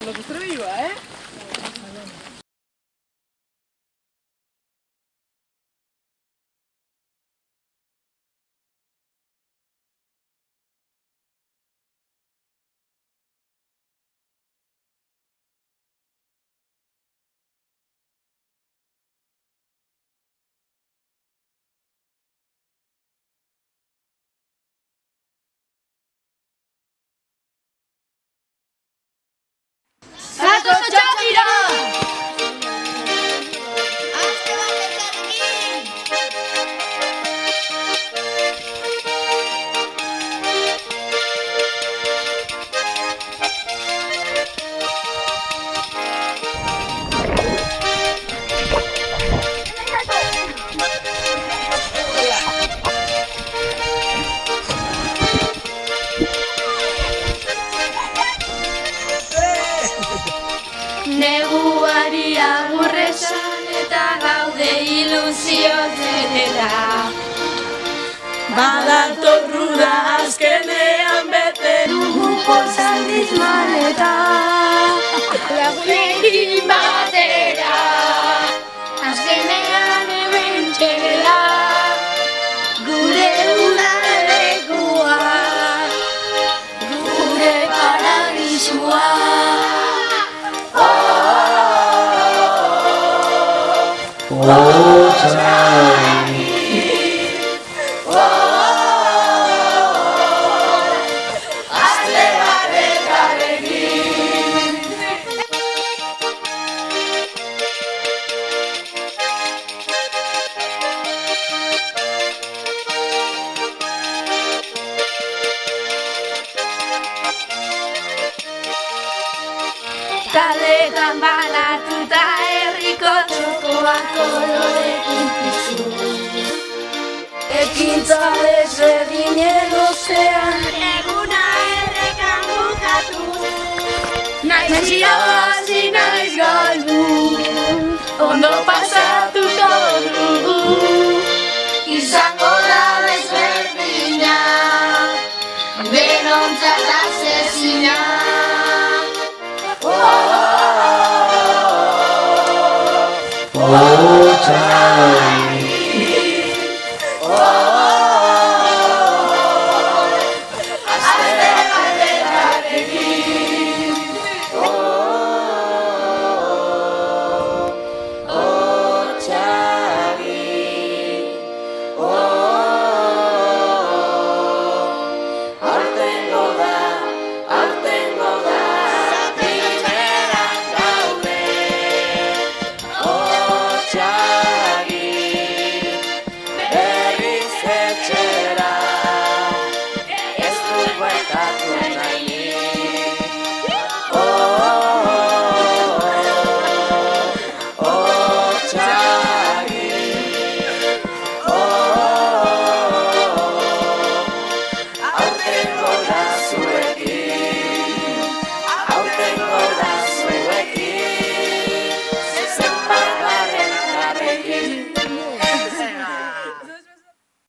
Lo que usted viva, ¿eh? Zatoz txokira! Neguari agurresan eta gaude ilusioz beteta. Badatorru da azkenean bete Dugu pozaldiz maleta. Lagunekin batera, azkenean hemen txela. Gure udalekua, gure paradisua. Kaletan banatuta herriko txokoa kolorekin piztu. Ekintza desberdinen ozean eguna errekan bukatu. Naiz irabazi naiz galdu, ondo pasatuko dugu. Izango da desberdina, denontzat asesina. Oh, time.